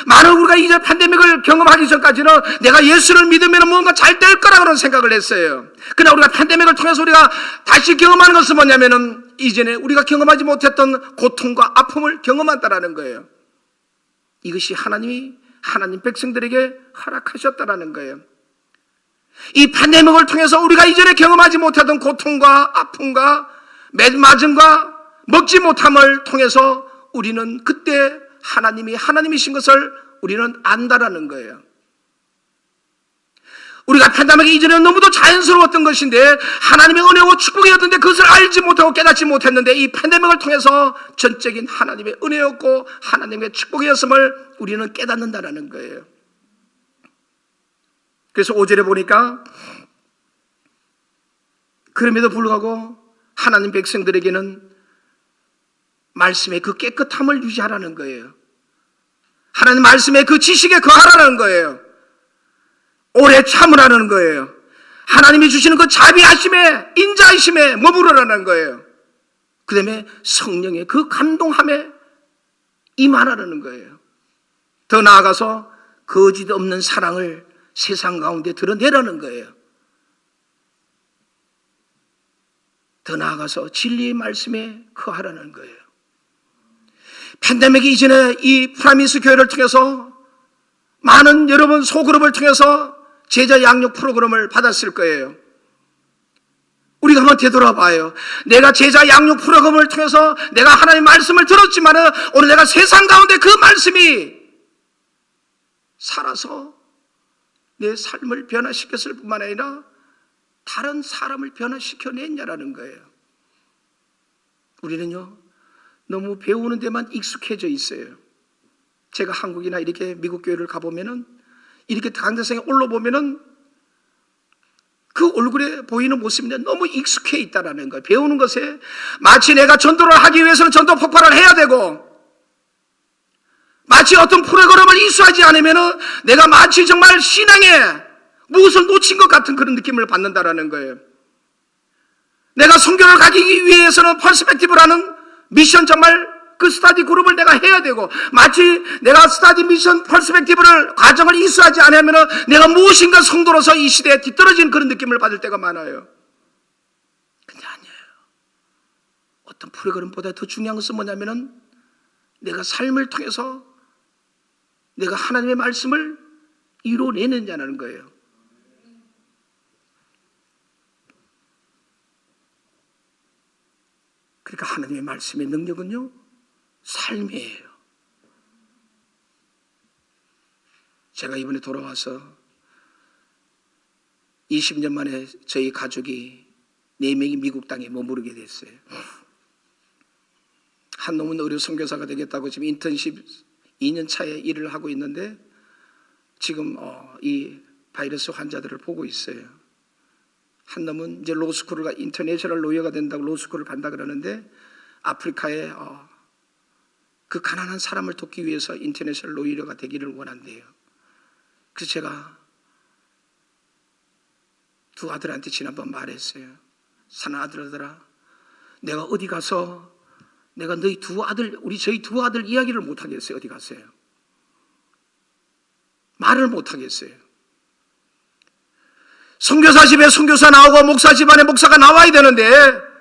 많은 우리가 이제 팬데믹을 경험하기 전까지는 내가 예수를 믿으면 뭔가 잘 될 거라 그런 생각을 했어요. 그러나 우리가 팬데믹을 통해서 우리가 다시 경험하는 것은 뭐냐면은 이전에 우리가 경험하지 못했던 고통과 아픔을 경험한다라는 거예요. 이것이 하나님 백성들에게 허락하셨다라는 거예요. 이 팬데믹을 통해서 우리가 이전에 경험하지 못했던 고통과 아픔과 맞음과 먹지 못함을 통해서 우리는 그때 하나님이 하나님이신 것을 우리는 안다라는 거예요. 우리가 팬데믹이 이전에 너무도 자연스러웠던 것인데 하나님의 은혜와 축복이었는데 그것을 알지 못하고 깨닫지 못했는데 이 팬데믹을 통해서 전적인 하나님의 은혜였고 하나님의 축복이었음을 우리는 깨닫는다라는 거예요. 그래서 5절에 보니까 그럼에도 불구하고 하나님 백성들에게는 말씀의 그 깨끗함을 유지하라는 거예요. 하나님 말씀의 그 지식에 거하라는 거예요. 오래 참으라는 거예요. 하나님이 주시는 그 자비하심에, 인자하심에 머무르라는 거예요. 그 다음에 성령의 그 감동함에 임하라는 거예요. 더 나아가서 거짓 없는 사랑을 세상 가운데 드러내라는 거예요. 더 나아가서 진리의 말씀에 거하라는 거예요. 팬데믹이 이전에 이 프라미스 교회를 통해서 많은 여러분 소그룹을 통해서 제자 양육 프로그램을 받았을 거예요. 우리가 한번 되돌아봐요. 내가 제자 양육 프로그램을 통해서 내가 하나님의 말씀을 들었지만 오늘 내가 세상 가운데 그 말씀이 살아서 내 삶을 변화시켰을 뿐만 아니라 다른 사람을 변화시켜냈냐라는 거예요. 우리는요 너무 배우는 데만 익숙해져 있어요. 제가 한국이나 이렇게 미국 교회를 가보면은 이렇게 강대상에 올라보면은 그 얼굴에 보이는 모습이 너무 익숙해 있다라는 거예요. 배우는 것에 마치 내가 전도를 하기 위해서는 전도 폭발을 해야 되고, 마치 어떤 프로그램을 이수하지 않으면은 내가 마치 정말 신앙에 무엇을 놓친 것 같은 그런 느낌을 받는다라는 거예요. 내가 선교를 가기 위해서는 퍼스펙티브라는 미션 정말 그 스터디 그룹을 내가 해야 되고, 마치 내가 스터디 미션 퍼스펙티브를 과정을 이수하지 않으면 내가 무엇인가 성도로서 이 시대에 뒤떨어진 그런 느낌을 받을 때가 많아요. 근데 아니에요. 어떤 프로그램보다 더 중요한 것은 뭐냐면은 내가 삶을 통해서 내가 하나님의 말씀을 이뤄내느냐는 거예요. 그러니까 하나님의 말씀의 능력은요 삶이에요. 제가 이번에 돌아와서 20년 만에 저희 가족이 4명이 미국 땅에 머무르게 됐어요. 한 놈은 의료 선교사가 되겠다고 지금 인턴십 2년 차에 일을 하고 있는데 지금 이 바이러스 환자들을 보고 있어요. 한 놈은 이제 로스쿨을 인터내셔널 로이어가 된다고 로스쿨을 간다 그러는데 아프리카에 그 가난한 사람을 돕기 위해서 인터내셔널 로이어가 되기를 원한대요. 그래서 제가 두 아들한테 지난번 말했어요. 사는 아들아, 내가 어디 가서 내가 너희 두 아들, 저희 두 아들 이야기를 못 하겠어요. 어디 갔어요? 말을 못 하겠어요. 선교사 집에 선교사 나오고 목사 집안에 목사가 나와야 되는데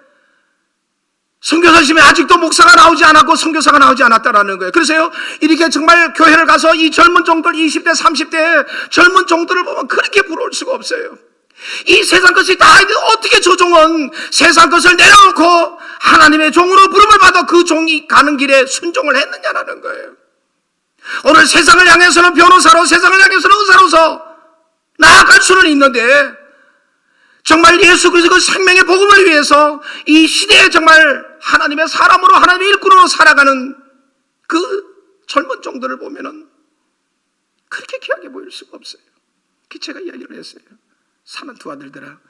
선교사 집에 아직도 목사가 나오지 않았고 선교사가 나오지 않았다라는 거예요. 그래서요 이렇게 정말 교회를 가서 이 젊은 종들 20대 30대 젊은 종들을 보면 그렇게 부러울 수가 없어요. 이 세상 것이 다 어떻게 저 종은 세상 것을 내려놓고 하나님의 종으로 부름을 받아 그 종이 가는 길에 순종을 했느냐라는 거예요. 오늘 세상을 향해서는 변호사로, 세상을 향해서는 의사로서 나아갈 수는 있는데 정말 예수 그리스도 그 생명의 복음을 위해서 이 시대에 정말 하나님의 사람으로 하나님의 일꾼으로 살아가는 그 젊은 종들을 보면은 그렇게 귀하게 보일 수가 없어요. 그 제가 이야기를 했어요. 사는 두 아들들아,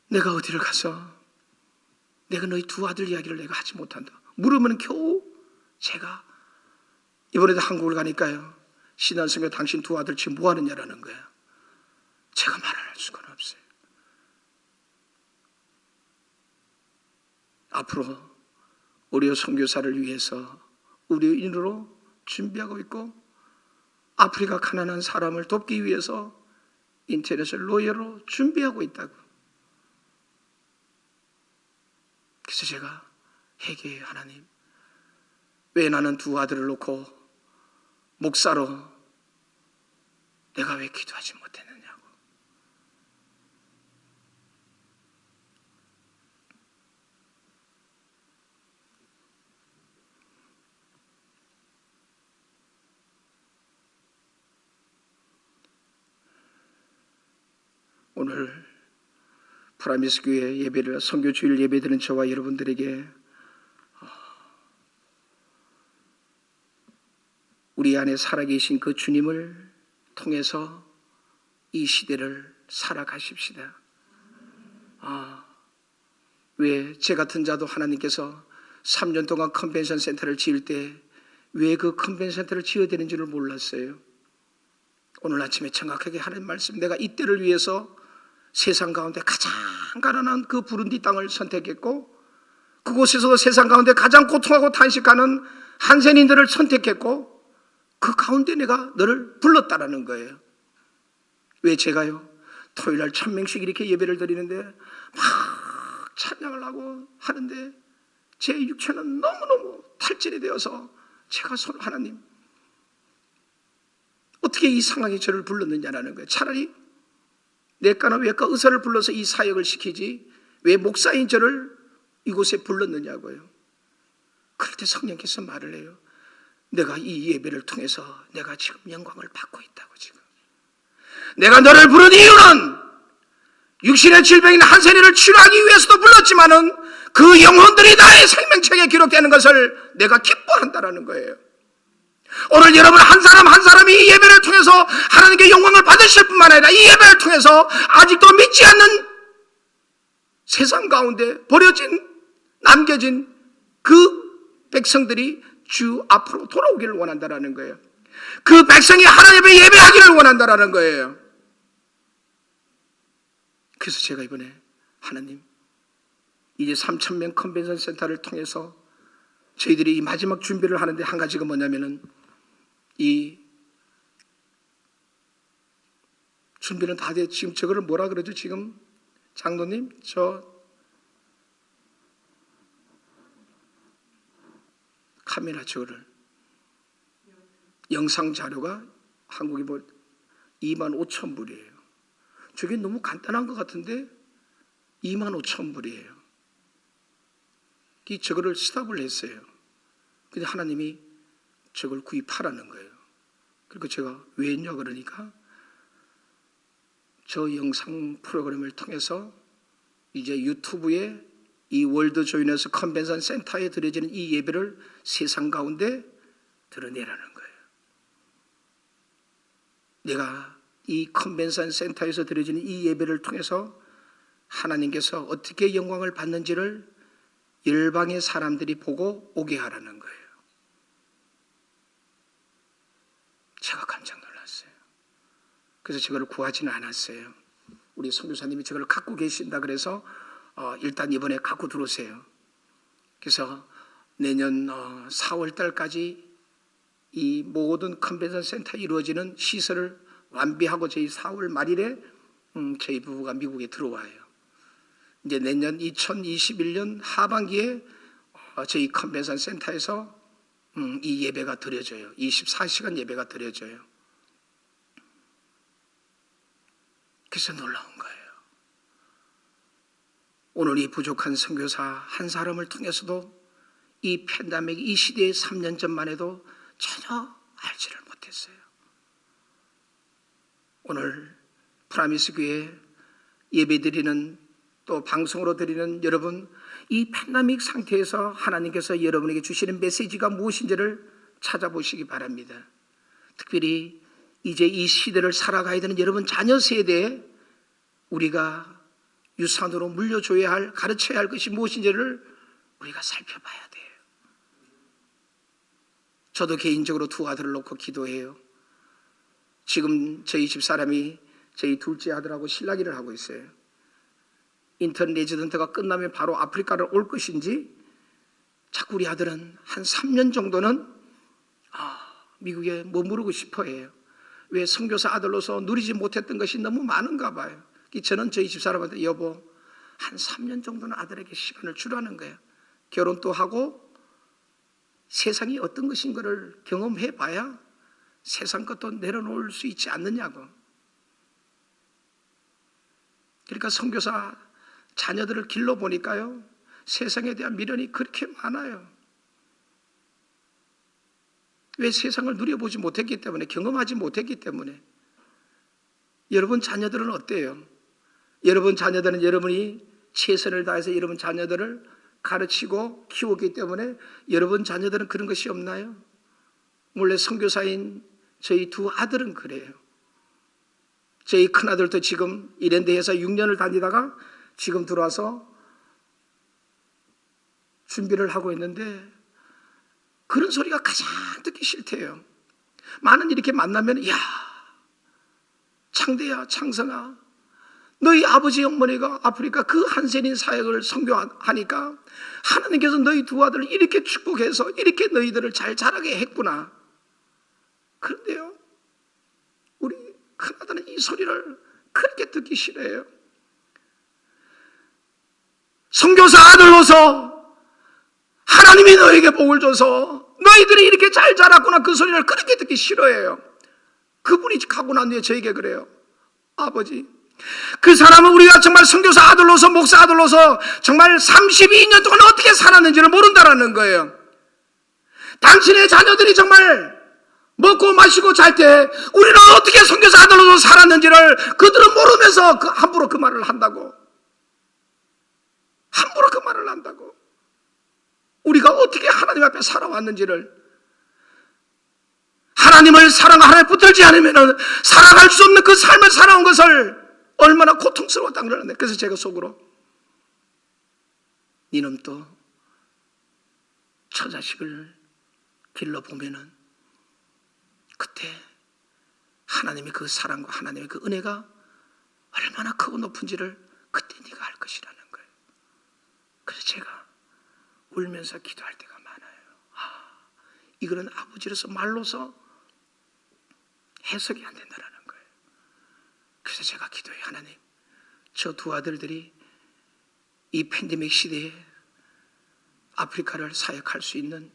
내가 어디를 가서 내가 너희 두 아들 이야기를 내가 하지 못한다. 물으면 겨우 제가 이번에도 한국을 가니까요. 신한성교 당신 두 아들 지금 뭐 하느냐라는 거야. 제가 말을 할 수가 없어요. 앞으로 의료 선교사를 위해서 의료인으로 준비하고 있고 아프리카 가난한 사람을 돕기 위해서 인터내셔널 로이어로 준비하고 있다고. 그래서 제가 회개해요. 하나님, 왜 나는 두 아들을 놓고 목사로 내가 왜 기도하지 못했느냐고. 오늘 프라미스 교회 예배를 선교 주일 예배드리는 저와 여러분들에게 우리 안에 살아계신 그 주님을 통해서 이 시대를 살아가십시다. 왜 제 같은 자도 하나님께서 3년 동안 컨벤션 센터를 지을 때 왜 그 컨벤션 센터를 지어야 되는지를 몰랐어요. 오늘 아침에 정확하게 하는 말씀, 내가 이때를 위해서 세상 가운데 가장 가난한 그 부룬디 땅을 선택했고, 그곳에서도 세상 가운데 가장 고통하고 탄식하는 한센인들을 선택했고, 그 가운데 내가 너를 불렀다라는 거예요. 왜 제가요? 토요일날 1000명씩 이렇게 예배를 드리는데 막 찬양을 하고 하는데 제 육체는 너무너무 탈진이 되어서 제가 하나님, 어떻게 이 상황에 저를 불렀느냐라는 거예요. 차라리 내과나 외과 의사를 불러서 이 사역을 시키지 왜 목사인 저를 이곳에 불렀느냐고요. 그럴 때 성령께서 말을 해요. 내가 이 예배를 통해서 내가 지금 영광을 받고 있다고. 지금 내가 너를 부른 이유는 육신의 질병인 한센이를 치료하기 위해서도 불렀지만은 그 영혼들이 나의 생명책에 기록되는 것을 내가 기뻐한다라는 거예요. 오늘 여러분 한 사람 한 사람이 이 예배를 통해서 하나님께 영광을 받으실 뿐만 아니라 이 예배를 통해서 아직도 믿지 않는 세상 가운데 버려진 남겨진 그 백성들이 주 앞으로 돌아오기를 원한다라는 거예요. 그 백성이 하나님의 예배하기를 원한다라는 거예요. 그래서 제가 이번에 하나님, 이제 3000명 컨벤션 센터를 통해서 저희들이 이 마지막 준비를 하는데 한 가지가 뭐냐면은, 이 준비는 다 돼. 지금 저거를 뭐라 그러죠? 지금 장로님, 저 카메라 저거를 영상 자료가 한국이 뭐 25,000불이에요. 저게 너무 간단한 것 같은데 25,000불이에요. 저거를 스탑을 했어요. 근데 하나님이 저걸 구입하라는 거예요. 그리고 제가 왜 했냐 그러니까 저 영상 프로그램을 통해서 이제 유튜브에 이 월드 조이너스 컨벤션 센터에 드려지는 이 예배를 세상 가운데 드러내라는 거예요. 내가 이 컨벤션 센터에서 드려지는 이 예배를 통해서 하나님께서 어떻게 영광을 받는지를 열방의 사람들이 보고 오게 하라는 거예요. 제가 깜짝 놀랐어요. 그래서 저걸 구하지는 않았어요. 우리 선교사님이 저걸 갖고 계신다 그래서 일단 이번에 갖고 들어오세요. 그래서 내년 4월 달까지 이 모든 컨벤션 센터에 이루어지는 시설을 완비하고 저희 4월 말일에 저희 부부가 미국에 들어와요. 이제 내년 2021년 하반기에 저희 컨벤션 센터에서 이 예배가 드려져요. 24시간 예배가 드려져요. 그래서 놀라운 거예요. 오늘 이 부족한 선교사 한 사람을 통해서도 이 팬데믹 이 시대의 3년 전만 해도 전혀 알지를 못했어요. 오늘 프라미스 교회 예배드리는 또 방송으로 드리는 여러분, 이 팬데믹 상태에서 하나님께서 여러분에게 주시는 메시지가 무엇인지를 찾아보시기 바랍니다. 특별히 이제 이 시대를 살아가야 되는 여러분 자녀 세대에 우리가 유산으로 물려줘야 할, 가르쳐야 할 것이 무엇인지를 우리가 살펴봐야 돼요. 저도 개인적으로 두 아들을 놓고 기도해요. 지금 저희 집사람이 저희 둘째 아들하고 실랑이를 하고 있어요. 인턴 레지던트가 끝나면 바로 아프리카를 올 것인지 자꾸 우리 아들은 한 3년 정도는 미국에 머무르고 싶어 해요. 왜? 선교사 아들로서 누리지 못했던 것이 너무 많은가 봐요. 저는 저희 집사람한테 여보 한 3년 정도는 아들에게 시간을 주라는 거예요. 결혼도 하고 세상이 어떤 것인 것을 경험해 봐야 세상 것도 내려놓을 수 있지 않느냐고. 그러니까 선교사 자녀들을 길러보니까요, 세상에 대한 미련이 그렇게 많아요. 왜? 세상을 누려보지 못했기 때문에, 경험하지 못했기 때문에. 여러분 자녀들은 어때요? 여러분 자녀들은 여러분이 최선을 다해서 여러분 자녀들을 가르치고 키웠기 때문에 여러분 자녀들은 그런 것이 없나요? 원래 선교사인 저희 두 아들은 그래요. 저희 큰아들도 지금 이랜드에서 6년을 다니다가 지금 들어와서 준비를 하고 있는데 그런 소리가 가장 듣기 싫대요. 많은 이렇게 만나면 야 창대야 창성아 너희 아버지 어머니가 아프리카 그 한센인 사역을 선교하니까 하나님께서 너희 두 아들을 이렇게 축복해서 이렇게 너희들을 잘 자라게 했구나. 그런데요, 우리 큰아들은 이 소리를 그렇게 듣기 싫어해요. 선교사 아들로서 하나님이 너에게 복을 줘서 너희들이 이렇게 잘 자랐구나, 그 소리를 그렇게 듣기 싫어해요. 그분이 가고 난 뒤에 저에게 그래요. 아버지, 그 사람은 우리가 정말 선교사 아들로서 목사 아들로서 정말 32년 동안 어떻게 살았는지를 모른다라는 거예요. 당신의 자녀들이 정말 먹고 마시고 잘 때 우리는 어떻게 선교사 아들로서 살았는지를 그들은 모르면서 함부로 그 말을 한다고. 함부로 그 말을 한다고. 우리가 어떻게 하나님 앞에 살아왔는지를, 하나님을 사랑하고 하나님 붙들지 않으면 살아갈 수 없는 그 삶을 살아온 것을 얼마나 고통스러웠다는 걸. 그래서 제가 속으로, 니놈 또 처자식을 길러보면은 그때 하나님의 그 사랑과 하나님의 그 은혜가 얼마나 크고 높은지를 그때 네가 알 것이라는 거예요. 그래서 제가 울면서 기도할 때가 많아요. 이거는 아버지로서 말로서 해석이 안 된다라는 거예요. 그래서 제가 기도해요. 하나님, 저 두 아들들이 이 팬데믹 시대에 아프리카를 사역할 수 있는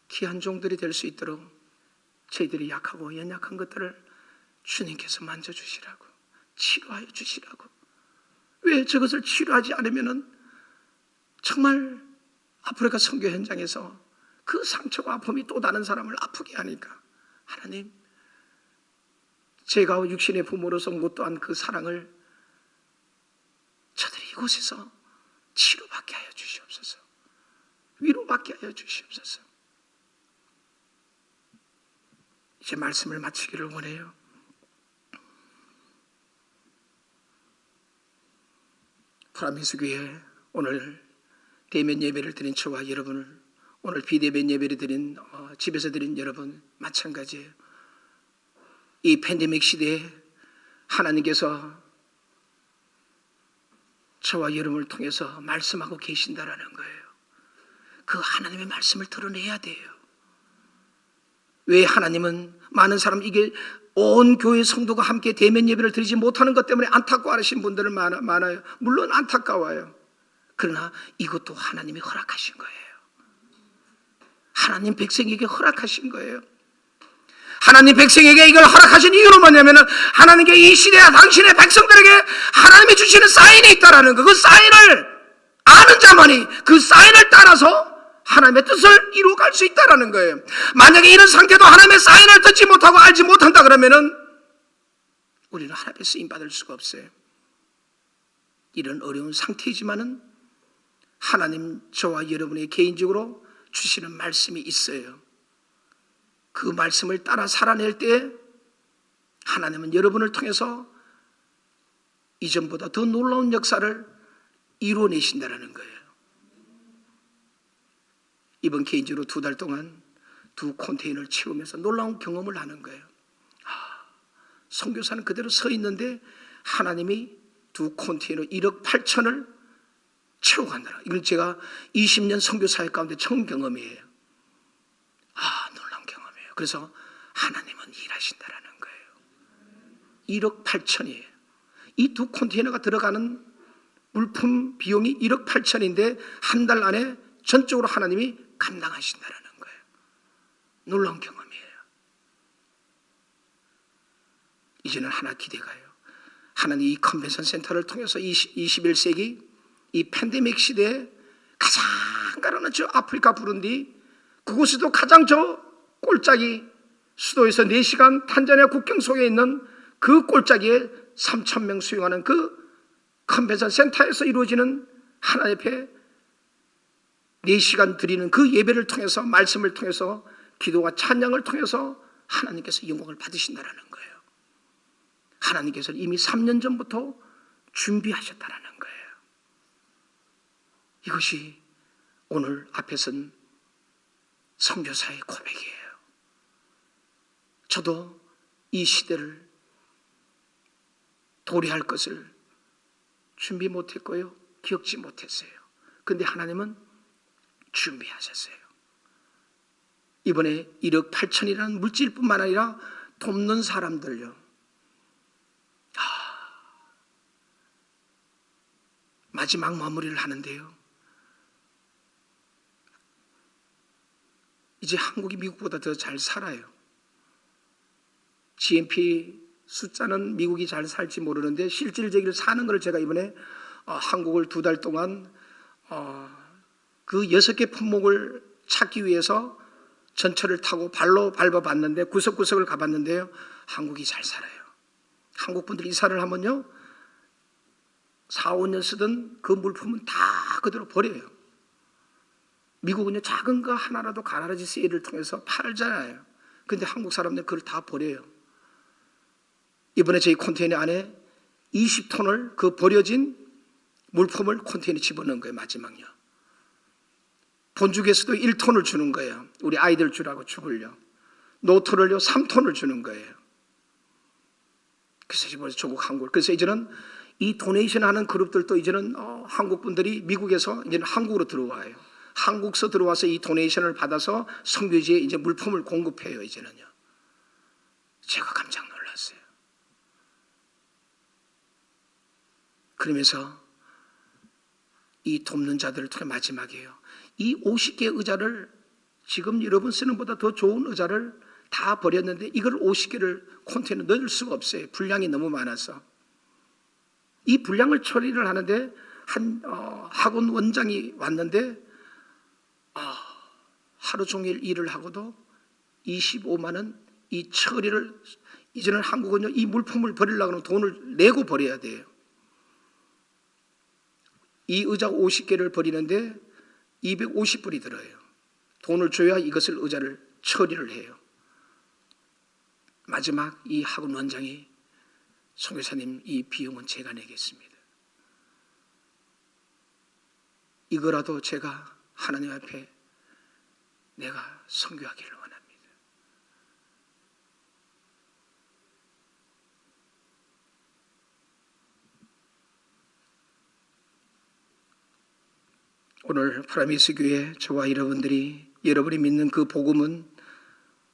귀한 종들이 될 수 있도록 저희들이 약하고 연약한 것들을 주님께서 만져주시라고, 치료하여 주시라고. 왜 저것을 치료하지 않으면은 정말 아프리카 선교 현장에서 그 상처와 아픔이 또 다른 사람을 아프게 하니까, 하나님, 제가 육신의 부모로서 못도한 그 사랑을 저들이 이곳에서 치료받게 하여 주시옵소서. 위로받게 하여 주시옵소서. 이제 말씀을 마치기를 원해요. 프라미스 교회 오늘 대면 예배를 드린 저와 여러분을, 오늘 비대면 예배를 드린 집에서 드린 여러분 마찬가지예요. 이 팬데믹 시대에 하나님께서 저와 여러분을 통해서 말씀하고 계신다라는 거예요. 그 하나님의 말씀을 드러내야 돼요. 왜 하나님은 많은 사람, 이게 온 교회 성도가 함께 대면 예배를 드리지 못하는 것 때문에 안타까워하시는 분들은 많아요. 물론 안타까워요. 그러나 이것도 하나님이 허락하신 거예요. 하나님 백성에게 허락하신 거예요. 하나님 백성에게 이걸 허락하신 이유는 뭐냐면은 하나님께 이 시대와 당신의 백성들에게 하나님이 주시는 사인이 있다라는 거. 그 사인을 아는 자만이 그 사인을 따라서 하나님의 뜻을 이루어갈 수 있다라는 거예요. 만약에 이런 상태도 하나님의 사인을 듣지 못하고 알지 못한다 그러면은 우리는 하나님의 쓰임 받을 수가 없어요. 이런 어려운 상태이지만은 하나님 저와 여러분의 개인적으로 주시는 말씀이 있어요. 그 말씀을 따라 살아낼 때 하나님은 여러분을 통해서 이전보다 더 놀라운 역사를 이루어내신다는 거예요. 이번 개인적으로 2달 동안 2 컨테이너를 채우면서 놀라운 경험을 하는 거예요. 선교사는 그대로 서 있는데 하나님이 2 컨테이너 1억 8천을 채워간다. 이건 제가 20년 선교사역 가운데 처음 경험이에요. 놀라운 경험이에요. 그래서 하나님은 일하신다라는 거예요. 1억 8천이에요. 이 2 컨테이너가 들어가는 물품 비용이 1억 8천인데 한 달 안에 전적으로 하나님이 감당하신다라는 거예요. 놀라운 경험이에요. 이제는 하나 기대가요. 하나님 이 컨벤션 센터를 통해서 21세기 이 팬데믹 시대에 가장 가라는 저 아프리카 부룬디, 그곳에도 가장 저 꼴짝이 수도에서 4시간 탄자니아 국경 속에 있는 그 꼴짝이에 3,000명 수용하는 그 컨벤션 센터에서 이루어지는 하나님 앞에 4시간 드리는 그 예배를 통해서, 말씀을 통해서, 기도와 찬양을 통해서 하나님께서 영광을 받으신다라는 거예요. 하나님께서 이미 3년 전부터 준비하셨다라는 거예요. 이것이 오늘 앞에 선 선교사의 고백이에요. 저도 이 시대를 도래할 것을 준비 못했고요. 기억지 못했어요. 근데 하나님은 준비하셨어요. 이번에 1억 8천이라는 물질뿐만 아니라 돕는 사람들요. 마지막 마무리를 하는데요. 이제 한국이 미국보다 더 잘 살아요. GNP 숫자는 미국이 잘 살지 모르는데 실질적으로 사는 걸 제가 이번에 한국을 2달 동안 그 6개 품목을 찾기 위해서 전철을 타고 발로 밟아봤는데 구석구석을 가봤는데요. 한국이 잘 살아요. 한국 분들이 이사를 하면요. 4, 5년 쓰던 그 물품은 다 그대로 버려요. 미국은요. 작은 거 하나라도 가라지 세일을 통해서 팔잖아요. 그런데 한국 사람들은 그걸 다 버려요. 이번에 저희 컨테이너 안에 20톤을 그 버려진 물품을 컨테이너에 집어넣은 거예요. 마지막요. 본죽에서도 1톤을 주는 거예요. 우리 아이들 주라고 죽을요. 노트를요 3톤을 주는 거예요. 그래서 이번에 조국 한국. 그래서 이제는 이 도네이션 하는 그룹들도 이제는 한국 분들이 미국에서 이제는 한국으로 들어와요. 한국서 들어와서 이 도네이션을 받아서 선교지에 이제 물품을 공급해요. 이제는요. 제가 깜짝 놀랐어요. 그러면서 이 돕는 자들을 통해 마지막이에요. 이 50개 의자를 지금 여러분 쓰는 보다 더 좋은 의자를 다 버렸는데 이걸 50개를 콘테이너에 넣을 수가 없어요. 분량이 너무 많아서. 이 분량을 처리를 하는데 한 학원 원장이 왔는데 하루 종일 일을 하고도 25만 원 이 처리를 이제는 한국은요 이 물품을 버리려고 하면 돈을 내고 버려야 돼요. 이 의자 50개를 버리는데 250불이 들어요. 돈을 줘야 이것을 의자를 처리를 해요. 마지막 이 학원 원장이 선교사님 이 비용은 제가 내겠습니다. 이거라도 제가 하나님 앞에 내가 선교하기를 원합니다. 오늘 프라미스 교회 저와 여러분이 믿는 그 복음은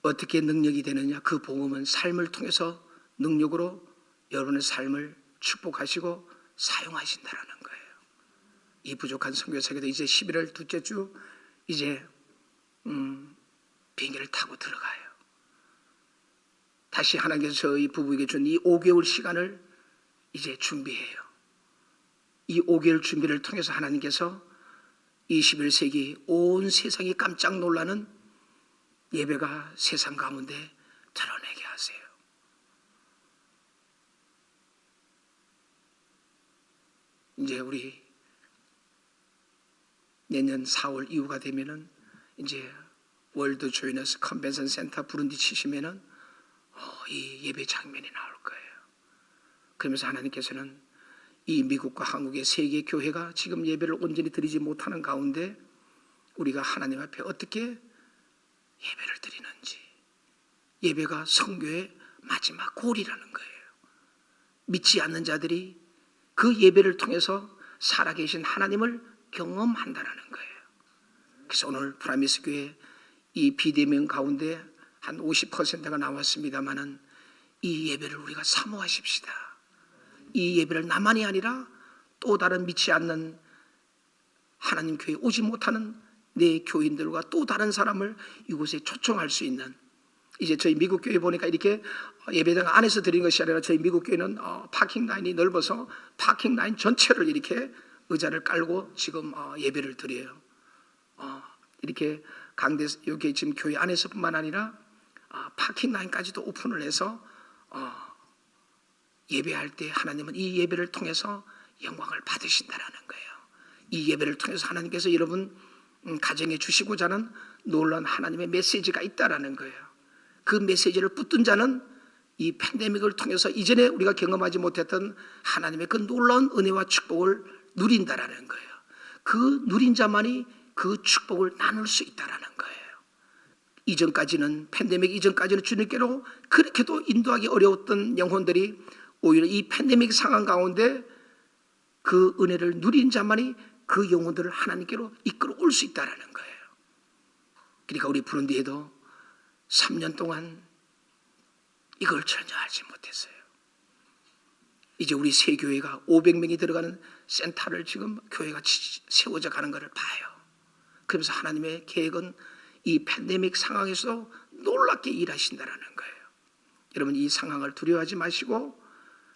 어떻게 능력이 되느냐? 그 복음은 삶을 통해서 능력으로 여러분의 삶을 축복하시고 사용하신다라는 거예요. 이 부족한 선교사에게도 이제 11월 둘째 주 이제 비행기를 타고 들어가요. 다시 하나님께서 저희 부부에게 준 이 5개월 시간을 이제 준비해요. 이 5개월 준비를 통해서 하나님께서 21세기 온 세상이 깜짝 놀라는 예배가 세상 가운데 드러내게 하세요. 이제 우리 내년 4월 이후가 되면은 이제 월드 조이너스 컨벤션 센터 부른디 치시면은 이 예배 장면이 나올 거예요. 그러면서 하나님께서는 이 미국과 한국의 세계 교회가 지금 예배를 온전히 드리지 못하는 가운데 우리가 하나님 앞에 어떻게 예배를 드리는지, 예배가 선교의 마지막 골이라는 거예요. 믿지 않는 자들이 그 예배를 통해서 살아계신 하나님을 경험한다라는 거예요. 그래서 오늘 프라미스 교회 이 비대면 가운데 한 50%가 나왔습니다마는 이 예배를 우리가 사모하십시다. 이 예배를 나만이 아니라 또 다른 믿지 않는 하나님 교회에 오지 못하는 내 교인들과 또 다른 사람을 이곳에 초청할 수 있는, 이제 저희 미국 교회 보니까 이렇게 예배당 안에서 드리는 것이 아니라 저희 미국 교회는 파킹 라인이 넓어서 파킹 라인 전체를 이렇게 의자를 깔고 지금 예배를 드려요. 이렇게 강대 여기 지금 교회 안에서뿐만 아니라 파킹 라인까지도 오픈을 해서 예배할 때 하나님은 이 예배를 통해서 영광을 받으신다라는 거예요. 이 예배를 통해서 하나님께서 여러분 가정에 주시고자 하는 놀라운 하나님의 메시지가 있다라는 거예요. 그 메시지를 붙든 자는 이 팬데믹을 통해서 이전에 우리가 경험하지 못했던 하나님의 그 놀라운 은혜와 축복을 누린다라는 거예요. 그 누린 자만이 그 축복을 나눌 수 있다라는 거예요. 이전까지는 팬데믹 이전까지는 주님께로 그렇게도 인도하기 어려웠던 영혼들이 오히려 이 팬데믹 상황 가운데 그 은혜를 누린 자만이 그 영혼들을 하나님께로 이끌어올 수 있다라는 거예요. 그러니까 우리 부룬디에도 3년 동안 이걸 전혀 알지 못했어요. 이제 우리 새 교회가 500명이 들어가는 센터를 지금 교회가 세워져 가는 것을 봐요. 그러면서 하나님의 계획은 이 팬데믹 상황에서 놀랍게 일하신다라는 거예요. 여러분, 이 상황을 두려워하지 마시고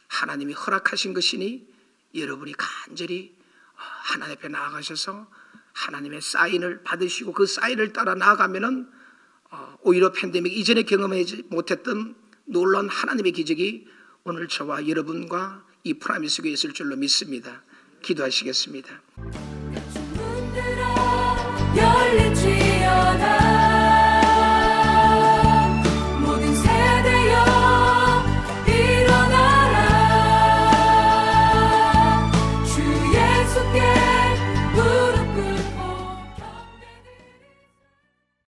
하나님이 허락하신 것이니 여러분이 간절히 하나님 앞에 나아가셔서 하나님의 사인을 받으시고 그 사인을 따라 나아가면은 오히려 팬데믹 이전에 경험하지 못했던 놀라운 하나님의 기적이 오늘 저와 여러분과 이 프라미스 교회에 있을 줄로 믿습니다. 기도하시겠습니다. 문 들어 열릴지어다.